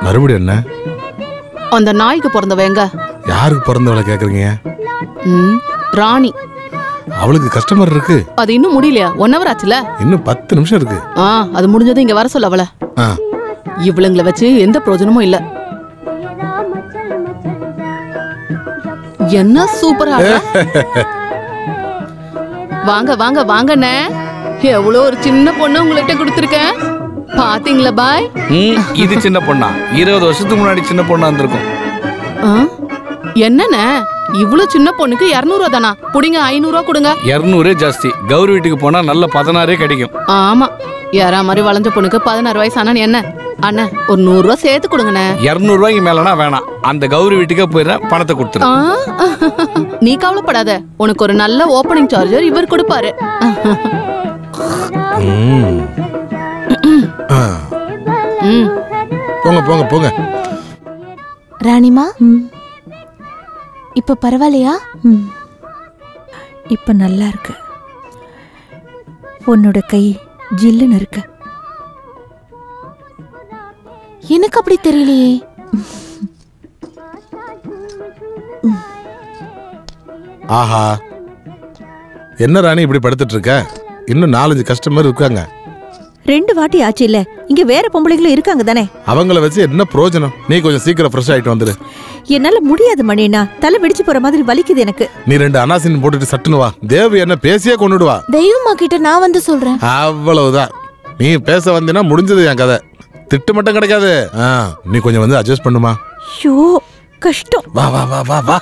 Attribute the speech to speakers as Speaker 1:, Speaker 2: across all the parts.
Speaker 1: மறுபடியும் என்ன?
Speaker 2: அந்த நாய்க்கு பிறந்தவங்க.
Speaker 1: யாருக்கு பிறந்தவளை கேக்குறீங்க?
Speaker 2: ராணி.
Speaker 1: அவளுக்கு கஸ்டமர் இருக்கு.
Speaker 2: அது இன்னும் முடியலையா? 1 hour ஆச்சுல.
Speaker 1: இன்னும் 10 நிமிஷம் இருக்கு.
Speaker 2: அது முடிஞ்சதும் இங்க வர சொல்ல அவளை. இவளுங்களை வச்சு எந்த பிரயோஜனமும் இல்ல. என்ன சூப்பரா வாங்க வாங்க வாங்கண்ணே. எவ்வளோ ஒரு சின்ன பொண்ணு உங்கள்கிட்ட கொடுத்துருக்கேன் பாத்தீங்களா? பாய்.
Speaker 3: இது சின்ன பொண்ணா? 20 வருஷத்துக்கு முன்னாடி சின்ன பொண்ணா இருந்திருக்கும்.
Speaker 2: என்னண்ணே இவ்வளவு சின்ன பொண்ணுக்கு 200 ரூபா தானா? குடிங்க, 500 ரூபா கொடுங்க.
Speaker 3: 200 ஜாஸ்தி. கௌரி வீட்டுக்கு போனா நல்ல 16 கிடைக்கும்.
Speaker 2: ஆமா, யாரா மாதிரி வளைஞ்ச பொண்ணுக்கு 16 வயசு ஆனா என்ன? அண்ணா ஒரு 100 ரூபா சேர்த்து கொடுங்கண்ணே.
Speaker 3: 200 ரூபாய்க்கு மேலனா வேணாம். அந்த கௌரி வீட்டுக்கே போயிடுறேன், பணத்தை கொடுத்துரு.
Speaker 2: நீ கவலைப்படாத, உனக்கு ஒரு நல்ல ஓப்பனிங் சார்ஜர் இவர் கொடுப்பாரு.
Speaker 1: போங்க போங்க போங்க.
Speaker 4: ராணிமா, இப்ப பரவாயில்லையா?
Speaker 5: இப்ப நல்லா இருக்கு. உன்னோட கை ஜில்லுன்னு இருக்கு.
Speaker 4: எனக்கு அப்படி தெரியலையே.
Speaker 1: ஆஹா, என்ன ராணி இப்படி படுத்துட்டு இருக்க? இன்னும் 4-5 கஸ்டமர் இருக்காங்க.
Speaker 5: 2 வாட்டி ஆச்சு இல்ல? இங்க வேற பொம்பளைங்களும் இருக்காங்க தானே?
Speaker 1: அவங்கள வச்சு என்ன பிரயோஜனம்? நீ கொஞ்சம் சீக்கிரம் ஃப்ரெஷ் ஆயிட்டு வந்துரு.
Speaker 5: என்னால முடியாது மணியண்ணா, தலை வெடிச்சு போற மாதிரி வலிக்குது எனக்கு.
Speaker 1: நீ 2 அனாசின் போட்டுட்டு சட்டுன்னு வா. தேவி என்ன பேசியே கொண்டுடுவா.
Speaker 4: தெய்வமா கிட்ட நான் வந்து சொல்றேன்.
Speaker 1: அவ்வளவுதான். நீ பேச வந்தீனா முடிஞ்சது என் கதை. திட்டு மட்டும் கிடைக்காது. நீ கொஞ்சம் வந்து அட்ஜஸ்ட் பண்ணுமா.
Speaker 5: ஷோ கஷ்டம்.
Speaker 1: வா வா வா வா வா.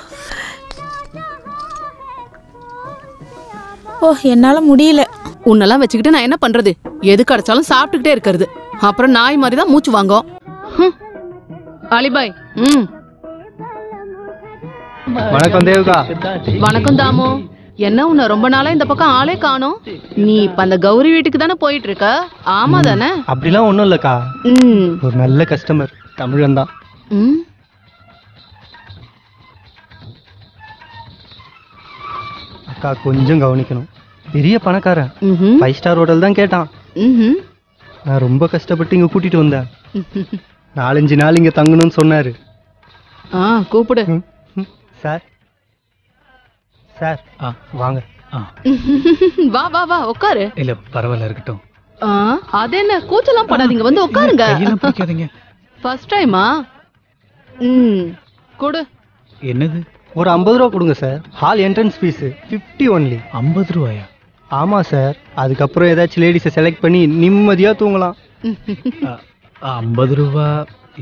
Speaker 4: என்னால முடியல.
Speaker 2: உன்னெல்லாம் வச்சுக்கிட்டு நான் என்ன பண்றது? எது கிடைச்சாலும் சாப்பிட்டுக்கிட்டே இருக்கிறது. அப்புறம் நாய் மாதிரி தான் மூச்சு வாங்கும். அலிபாய்.
Speaker 6: வணக்கம் தேவுகா.
Speaker 2: வணக்கம் தாமு. என்ன உன்ன ரொம்ப நாளா இந்த பக்கம் ஆளே காணோம். நீ இப்ப அந்த கௌரி வீட்டுக்கு தானே போயிட்டு இருக்க? ஆமா தானே?
Speaker 6: அப்படிலாம் ஒண்ணும் இல்லக்கா. ஒரு நல்ல கஸ்டமர், தமிழன் தான். அக்கா கொஞ்சம் கவனிக்கணும். பெரிய பணக்காரன், 5 ஸ்டார் ஹோட்டல் தான் கேட்டான். நான் ரொம்ப கஷ்டப்பட்டு இங்க கூட்டிட்டு வந்தேன். 4-5 நாள் இங்க தங்கணும்னு சொன்னாரு.
Speaker 2: கூப்பிடு.
Speaker 6: சார் சார் வாங்க.
Speaker 2: வா வா வா உட்காரு.
Speaker 6: இல்ல பரவாயில்ல இருக்கட்டும்.
Speaker 2: அது என்ன கூச்சலாம் படாதீங்க, வந்து உட்காருங்க. ஃபர்ஸ்ட் டைமா? கொடு.
Speaker 6: என்னது? ஒரு 50 ரூபா கொடுங்க sir. Hall entrance fees 50 only. 50 ரூபாயா? ஆமா சார். அதுக்கப்புறம் ஏதாச்சும் லேடிஸை செலக்ட் பண்ணி நிம்மதியா தூங்கலாம். 50 ரூபா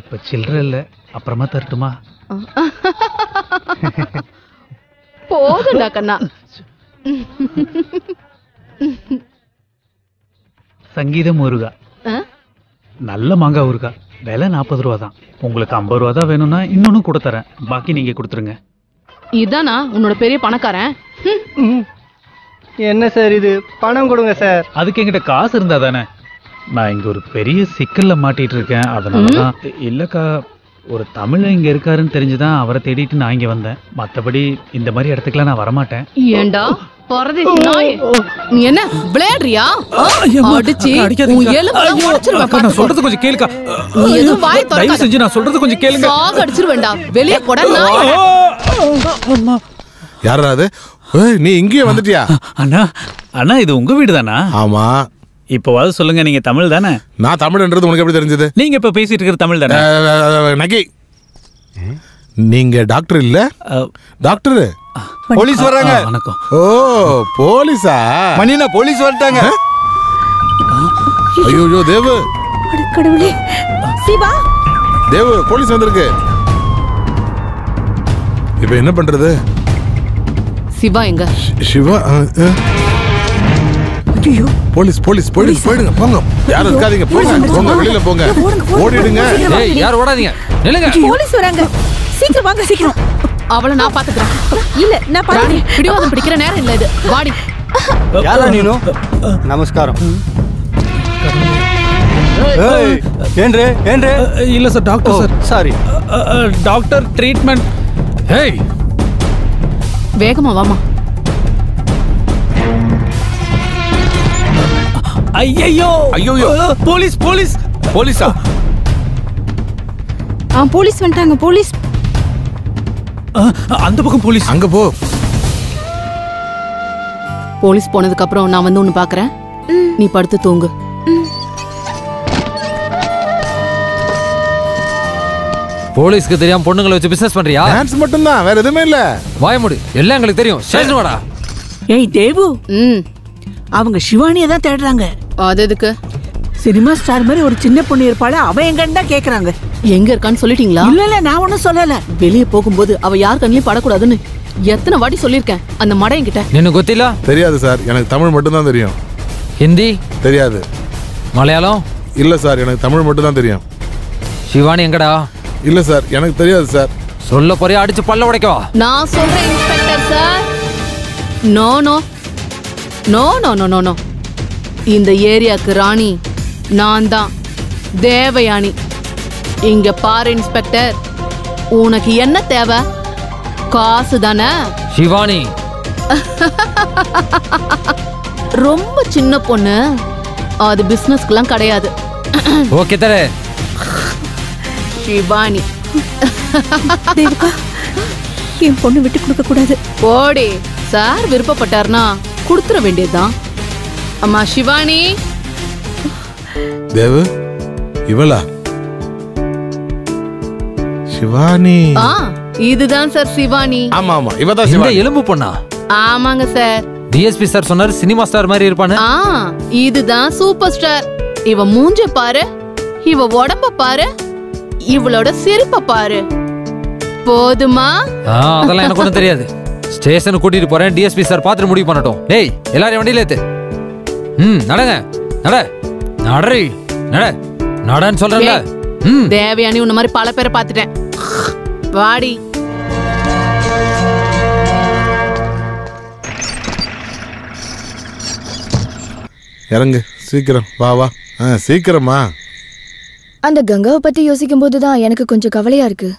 Speaker 6: இப்ப சில்லற இல்ல, அப்புறமா தரட்டுமா?
Speaker 2: போதும்டா கண்ணா.
Speaker 6: சங்கீதம் ஊறுகா, நல்ல மாங்காய் ஊறுகா, விலை 40 ரூபா தான். உங்களுக்கு 50 ரூபா தான் வேணும்னா இன்னொன்னு கூட தரேன், பாக்கி நீங்க கொடுத்துருங்க.
Speaker 2: இதானா உன்னோட பெரிய பணக்காரன்?
Speaker 6: என்ன சார் இது? பணம் கொடுங்க சார். அதுக்கு என்கிட்ட காசு இருந்தா தானே. நான் இங்க ஒரு பெரிய சிக்கல்ல மாட்டிட்டு இருக்கேன், அதனாலதான். இல்லக்கா, ஒரு தமிழ் இங்க இருக்காருன்னு தெரிஞ்சுதான் அவரை தேடிட்டு நான் இங்க வந்தேன். மத்தபடி இந்த மாதிரி இடத்துக்குலாம் நான் வரமாட்டேன்.
Speaker 2: ஏண்டா பரதேசி நாய், நீ என்ன விளையாடுறியா? அடிச்சு உன் எலும்பெல்லாம் உடைச்சிருவேன்.
Speaker 6: நான் சொல்றது கொஞ்சம் கேளுக்கா.
Speaker 2: நீ எதுவும் வாய் திறக்காத.
Speaker 6: தயவு செஞ்சு நான் சொல்றது கொஞ்சம் கேளுங்க.
Speaker 2: சாக அடிச்சிருவேன்டா. வெளியே போடா நாய்.
Speaker 1: யாரா அது? நீ இங்கேயே வந்துட்டியா?
Speaker 6: அண்ணா அண்ணா, இது உங்க வீடு தானா?
Speaker 1: ஆமா.
Speaker 6: இப்போவாது சொல்லுங்க, நீங்க தமிழ் தானே?
Speaker 1: நான் தமிழ்ன்றது உனக்கு எப்படி தெரிஞ்சது?
Speaker 6: நீங்க இப்ப பேசிட்டு இருக்கிற தமிழ் தானே?
Speaker 1: நகி, நீங்க டாக்டர் இல்ல? டாக்டர்.
Speaker 7: போலீஸ் வர்றாங்க.
Speaker 6: வணக்கம்.
Speaker 1: ஓ போலீஸா?
Speaker 7: மணினா போலீஸ் வந்துட்டாங்க.
Speaker 1: ஐயோ தேவு.
Speaker 5: கடவுளே. சிவா.
Speaker 1: தேவு, போலீஸ் வந்திருக்கு. இப்ப என்ன பண்றது?
Speaker 2: சிவா எங்க?
Speaker 1: சிவா.
Speaker 5: ஐயோ,
Speaker 1: போலீஸ் போலீஸ் போயிடுங்க போயிடுங்க, போங்க. யாரும் இருக்காதீங்க, போங்க போங்க, வெளியில போங்க, ஓடிடுங்க.
Speaker 3: ஏய் யார் ஓடாதீங்க, நில்லுங்க.
Speaker 5: போலீஸ் வராங்க, சீக்கிரம் வாங்க சீக்கிரம்.
Speaker 2: அவளை நான் பாத்துக்கிறேன்.
Speaker 5: இல்ல நான் பாத்துக்கிறேன்.
Speaker 2: பிடிவாதம் பிடிக்கிற நேரம் இல்ல இது, வாடி.
Speaker 7: யாரா நீனு? நமஸ்காரம். ஏய் ஏன்றே ஏன்றே?
Speaker 6: இல்ல sir, doctor sir.
Speaker 7: Sorry
Speaker 6: doctor treatment. ஏய்
Speaker 2: வேகமா வாமா.
Speaker 3: ஐயோ ஐயோ போலீஸ் போலீஸ் போலீஸா?
Speaker 5: போலீஸ் வந்துட்டாங்க போலீஸ்.
Speaker 3: அந்த பக்கம் போலீஸ்.
Speaker 1: அங்க போ.
Speaker 2: போலீஸ் போனதுக்கு அப்புறம் நான் வந்து ஒன்னு பாக்குறேன். நீ படுத்து தூங்கு.
Speaker 8: போலீஸ்க்கு தெரியாம பொண்ணுங்களை வச்சு பிசினஸ் பண்றியா?
Speaker 1: டான்ஸ் மட்டும் தான், வேற எதுவுமே இல்ல.
Speaker 8: வாய மூடு, எல்லாம் எங்களுக்கு தெரியும். ஸ்டேஷன் வாடா.
Speaker 9: ஏய் தேவு, அவங்க சிவானியை தான் தேடுறாங்க.
Speaker 2: அது எதுக்கு?
Speaker 9: சினிமா ஸ்டார் மாதிரி ஒரு சின்ன பொண்ணு இருப்பாள, அவ எங்கன்னு தான் கேக்குறாங்க.
Speaker 2: எங்க இருக்கான்னு சொல்லிட்டீங்களா?
Speaker 9: இல்ல நான் ஒன்னும் சொல்லல.
Speaker 2: வெளியே போகும்போது அவ யார் கண்ணிலையும் படக்கூடாதுன்னு எத்தனை வாட்டி சொல்லிருக்கேன் அந்த மடையன் கிட்ட.
Speaker 8: நின்னு கொத்தில?
Speaker 1: தெரியாது சார், எனக்கு தமிழ் மட்டும் தான் தெரியும்.
Speaker 8: ஹிந்தி
Speaker 1: தெரியாது.
Speaker 8: மலையாளம்?
Speaker 1: இல்ல சார், எனக்கு தமிழ் மட்டும் தான் தெரியும்.
Speaker 8: சிவானி எங்கடா?
Speaker 1: இல்ல சார், எனக்கு தெரியாது சார்.
Speaker 8: சொல்ல போறியா அடிச்சு பல்ல உடைக்கவா?
Speaker 2: நான் சொல்றேன் inspector sir. No no no no no no no. இந்த ஏரியாக்கு ராணி நான் தான், தேவயானி. இங்க பாரு இன்ஸ்பெக்டர், உனக்கு என்ன தேவை? காசு தானே?
Speaker 8: சிவானி
Speaker 2: ரொம்ப சின்ன பொண்ணு, அது பிசினஸ்க்குலாம் கிடையாது.
Speaker 8: ஓகே தரே.
Speaker 2: சிவானி
Speaker 5: தேவிகா, என் பொண்ணு விட்டு கொடுக்க கூடாது.
Speaker 2: போடி. சார் விருப்பப்பட்டார்னா கொடுத்துற வேண்டியதுதான். அம்மா சிவானி.
Speaker 1: தேவு, இவளா? சிவானி?
Speaker 2: இதுதான் சார் சிவானி.
Speaker 1: ஆமா ஆமா, இவதான்
Speaker 8: இந்த
Speaker 1: சிவானி.
Speaker 8: எலும்பு பொண்ணா?
Speaker 2: ஆமாங்க சார்.
Speaker 8: டிஎஸ்பி சார் சொன்னாரு சினிமா ஸ்டார் மாதிரி இருப்பானு.
Speaker 2: இதுதான் சூப்பர் ஸ்டார். இவ மூஞ்ச பாரு, இவ உடம்ப பாரு, இவளோட சிரிப்ப பாரு. போதுமா?
Speaker 8: அதெல்லாம் எனக்கு ஒன்றும் தெரியாது. ஸ்டேஷனுக்கு கூட்டிட்டு போறேன், டிஎஸ்பி சார் பார்த்துட்டு முடிவு பண்ணட்டும். டேய் எல்லாரும் வண்டியில ஏத்து. நடங்க, நட நடரி, நட நடன்னு சொல்றேன்ல.
Speaker 2: தேவயானி உன்ன மாதிரி பல பேரை பார்த்துட்டேன். வாடி.
Speaker 1: இறங்கு சீக்கிரம், வா வா. சீக்கிரமா.
Speaker 4: அந்த கங்காவை பத்தி யோசிக்கும் போதுதான் எனக்கு கொஞ்சம் கவலையா இருக்கு.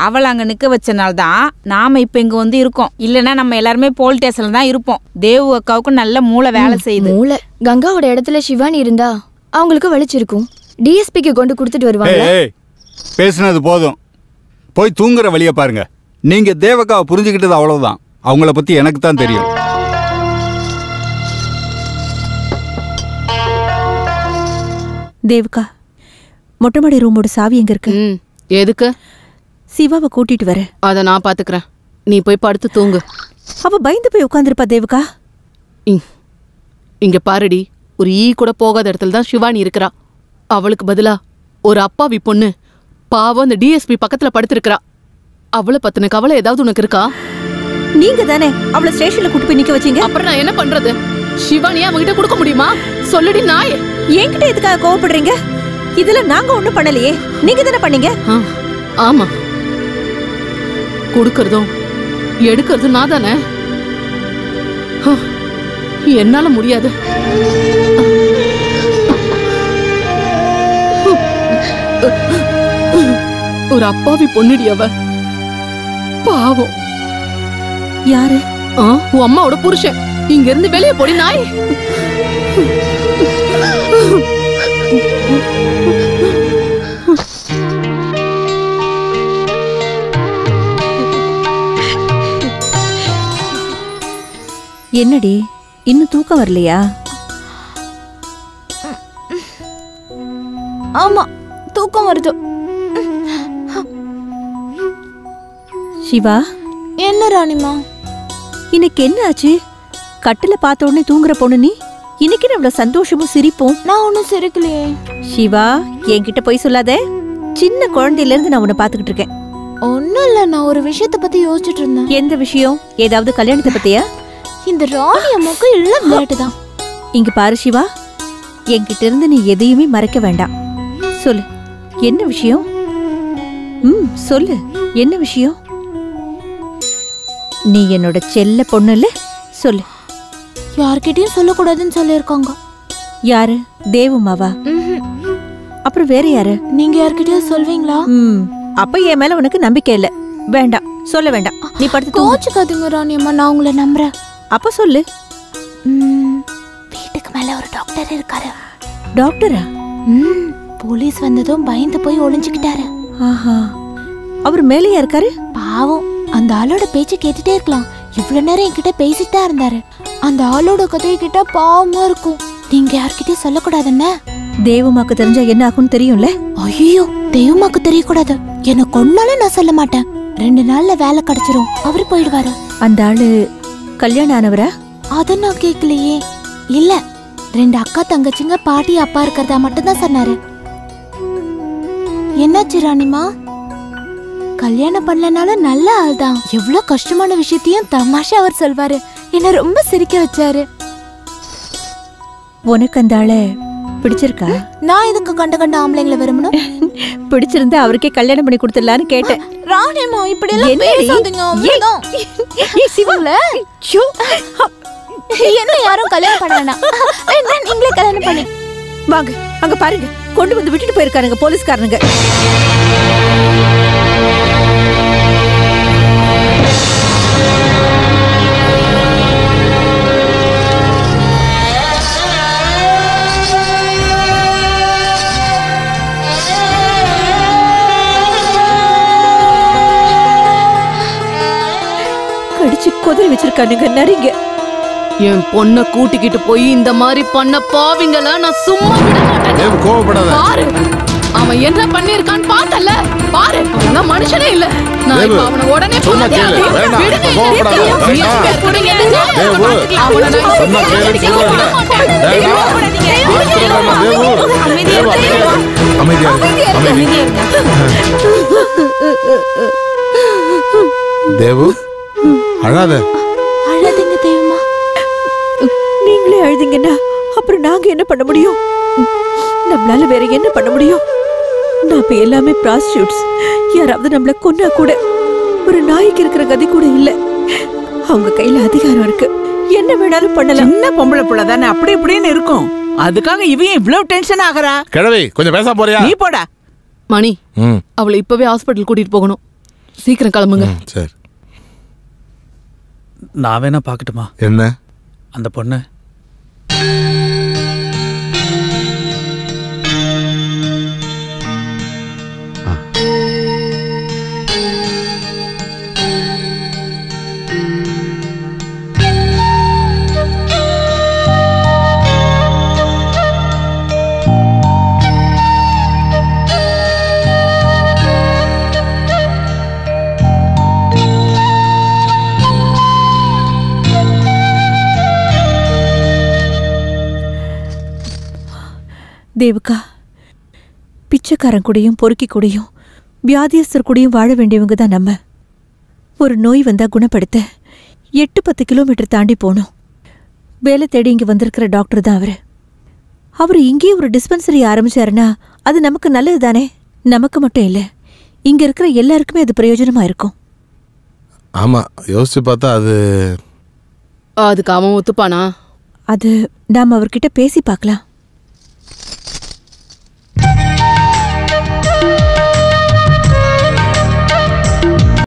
Speaker 10: அவளை அங்க நிக்க வச்சனால்தான் நாம இப்ப இங்க வந்து இருக்கோம். இல்லன்னா நம்ம எல்லாருமே போலீஸ் ஸ்டேஷன்ல தான் இருப்போம். தேவு அக்காவுக்கு நல்ல மூளை வேலை செய்யுது.
Speaker 4: மூளை. கங்காவோட இடத்துல சிவானி இருந்தா அவங்களுக்கு வலிச்சிருக்கும். டிஎஸ்பிக்கு கொண்டு கொடுத்துட்டு வருவாங்க.
Speaker 7: பேசுனது போதும், போய் தூங்குற வழிய பாருங்க. நீங்க தேவக்காவை புரிஞ்சுக்கிட்டது அவ்வளவுதான். அவங்கள பத்தி எனக்கு தான் தெரியும்.
Speaker 5: தேவிகா, மொட்டைமாடி ரூமோட சாவி எங்க இருக்கு?
Speaker 2: எதுக்கு?
Speaker 5: சிவாவை கூட்டிட்டு வர.
Speaker 2: அத நான் பாத்துக்கிறேன், நீ போய் படுத்து தூங்கு.
Speaker 5: அவ பயந்து போய் உட்கார்ந்திருப்பா தேவிகா.
Speaker 2: இங்க பாருடி, ஒரு ஈ கூட போகாத இடத்துல தான் சிவானி இருக்கிறா. அவளுக்கு பதிலா ஒரு அப்பாவி பொண்ணு பாவம் அந்த டிஎஸ்பி பக்கத்துல படுத்திருக்கிறா. அவளை பத்தின கவலை ஏதாவது உனக்கு இருக்கா?
Speaker 5: நீங்க தானே அவளை ஸ்டேஷன்ல கூட்டி போய் நிக்க வச்சீங்க.
Speaker 2: அப்புறம் நான் என்ன பண்றது? சிவானியா அவங்கிட்ட கொடுக்க முடியுமா? சொல்லுடி நாயே.
Speaker 5: என்கிட்ட எதுக்காக கோவப்படுறீங்க? இதுல நாங்க ஒண்ணும் பண்ணலையே, நீங்க தானே பண்ணீங்க.
Speaker 2: ஆமா, கொடுக்கறதும் எடுக்கிறதும் நான் தானே. என்னால முடியாது. ஒரு அப்பாவி பொண்ணுடி அவ, பாவம்.
Speaker 5: யாரு?
Speaker 2: உன் அம்மாவோட புருஷன். இங்க இருந்து வெளியே போடி நாய்.
Speaker 5: என்னடி இன்னும் தூக்கம் வரலையா?
Speaker 4: ஆமா, தூக்கம் வருது.
Speaker 5: சிவா.
Speaker 4: என்ன ராணிமா?
Speaker 5: இன்னைக்கு என்ன ஆச்சு? கட்டில பார்த்த உடனே தூங்குற பொண்ணு நீ. இன்னைக்கு அவ்வளவு சந்தோஷமும் சிரிப்போம்.
Speaker 4: நான் ஒன்னும் சிரிக்கலையே.
Speaker 5: சிவா, என்கிட்ட போய் சொல்லாத. சின்ன குழந்தையில இருந்து நான் உன்னை பாத்துக்கிட்டு இருக்கேன்.
Speaker 4: ஒன்னும் இல்ல, நான் ஒரு விஷயத்த பத்தி யோசிச்சுட்டு இருந்தேன்.
Speaker 5: எந்த விஷயம்? ஏதாவது கல்யாணத்தை பத்தியா?
Speaker 4: இந்த ராணி அம்மாக்கு இல்ல விளையாட்டுதான்.
Speaker 5: இங்க பாரு சிவா, என்கிட்ட இருந்து நீ எதையுமே மறைக்க வேண்டாம். சொல்லு, என்ன விஷயம்? சொல்லு, என்ன விஷயம்? நீ என்னோட செல்ல பொண்ணு இல்ல? சொல்லு.
Speaker 4: யார்கிட்டயும் சொல்லக்கூடாதுன்னு சொல்லிருக்காங்க.
Speaker 5: யாரு? தேவுமாவா? அப்புறம் வேற யாரு?
Speaker 4: நீங்க யார்கிட்டயும் சொல்வீங்களா?
Speaker 5: அப்ப என் மேல உனக்கு நம்பிக்கை இல்ல. வேண்டாம், சொல்ல வேண்டாம். நீ படுத்து
Speaker 4: கோச்சுக்காதீங்க ராணி அம்மா, நான் உங்களை நம்புறேன்.
Speaker 5: அப்ப சொல்லு.
Speaker 4: வீட்டுக்கு மேல
Speaker 11: ஒரு டாக்டர் இருக்காரு.
Speaker 5: டாக்டரா?
Speaker 11: போலீஸ் வந்ததும் பயந்து போய் ஒளிஞ்சுக்கிட்டாரு.
Speaker 5: ஆஹா, அவர் மேலேயா இருக்காரு?
Speaker 11: பாவம், அந்த ஆளோட பேச்சு கேட்டுட்டே இருக்கலாம். இவ்வளவு நேரம் என்கிட்ட பேசிட்டா இருந்தாரு. அந்த ஆளோட கதையை கிட்ட பாவமா இருக்கும். நீங்க யார்கிட்டயும் சொல்லக்கூடாதுன்னு.
Speaker 5: தேவமாக்கு தெரிஞ்சா என்ன ஆகும்னு தெரியும்ல?
Speaker 11: ஐயோ, தேவமாக்கு தெரியக்கூடாது. என்ன கொன்னாலும் நான் சொல்ல மாட்டேன். 2 நாள்ல வேலை கிடைச்சிரும். அவரு போயிடுவாரு.
Speaker 5: அந்த ஆளு கல்யாணம் ஆனவரா?
Speaker 11: அத நான் கேட்கலையே. இல்ல, 2 அக்கா தங்கச்சிங்க பாட்டி அப்பா இருக்கிறதா மட்டும் தான் சொன்னாரு. என்னாச்சு ராணிமா? கல்யாணம் பண்ணலனாலும் நல்ல ஆள் தான். எவ்வளவு கஷ்டமான விஷயத்தையும் தமாஷா அவர் சொல்வாரு. என்ன ரொம்ப சிரிக்க வச்சாரு.
Speaker 5: உனக்கு அந்த ஆளை பிடிச்சிருக்கா?
Speaker 11: நான் இதுக்கு கண்ட கண்ட ஆம்பளைங்களை விரும்பணும்.
Speaker 5: பிடிச்சிருந்தா அவருக்கே கல்யாணம் பண்ணி கொடுத்துடலான்னு கேட்டேன்.
Speaker 11: ராணிமா, இப்படி எல்லாம் பேசாதீங்க. என்ன யாரும் கல்யாணம் பண்ண வேணாம். நீங்களே கல்யாணம் பண்ணி
Speaker 5: வாங்க. அங்க பாருங்க, கொண்டு வந்து விட்டுட்டு போயிருக்காருங்க போலீஸ்காரனுங்க. கடிச்சு கொதறி வச்சிருக்கானுங்க நரிங்க.
Speaker 2: என் பொண்ண கூட்டிக்கிட்டு போய் இந்த மாதிரி பண்ண பாவிங்கள நான் சும்மா விட மாட்டேன்.
Speaker 1: கோவப்படாத.
Speaker 2: பாரு, அவன் என்ன பண்ணிருக்கான்னு பார்த்தல. பாரு, அவன் மனுஷனே இல்ல. நான் இப்ப அவனை உடனே
Speaker 1: தேவு, அழாத.
Speaker 11: அழாதீங்க தேவமா.
Speaker 5: நீங்களே அழுதீங்கன்னா அப்புறம் நாங்க என்ன பண்ண முடியும்? நம்மளால வேற என்ன பண்ண முடியும்? நாம எல்லாமே ப்ராஸ்டியூட்ஸ். யாராவது நம்மள கொன்னா கூட ஒரு நாய்க்கு இருக்கிற கதி கூட இல்ல. அவங்க கையில அதிகாரம் இருக்கு, என்ன வேணாலும் பண்ணலாம்.
Speaker 9: சின்ன பொம்பளை புள்ள தானே, அப்படி இப்படின்னு இருக்கும். அதுக்காக இவன் இவ்வளவு டென்ஷன் ஆகுறா?
Speaker 1: கிழவி, கொஞ்சம் பேச போறியா?
Speaker 9: நீ போடா.
Speaker 2: மணி, அவளை இப்பவே ஹாஸ்பிட்டல் கூட்டிட்டு போகணும். சீக்கிரம் கிளம்புங்க.
Speaker 1: சரி.
Speaker 3: நான் வேணா பாக்கட்டுமா?
Speaker 1: என்ன?
Speaker 3: அந்த பொண்ணு
Speaker 5: தேவுக்கா, பிச்சைக்காரன் கூடயும் பொறுக்கி கூடயும் வியாதியஸ்தர் கூடயும் வாழ வேண்டியவங்க தான் நம்ம. ஒரு நோய் வந்தா குணப்படுத்த 8-10 கிலோமீட்டர் தாண்டி போனோம். வேலை தேடி இங்க வந்திருக்கிற டாக்டர் தான் அவரு இங்கேயே ஒரு டிஸ்பென்சரி ஆரம்பிச்சாருன்னா அது நமக்கு நல்லது தானே? நமக்கு மட்டும் இல்ல, இங்க இருக்கிற எல்லாருக்குமே அது பிரயோஜனமா இருக்கும்.
Speaker 1: ஆமா, யோசிச்சு பார்த்தா
Speaker 2: அதுக்கு அவன் ஒத்துப்பானா?
Speaker 5: அது நாம அவர்கிட்ட பேசி பார்க்கலாம்.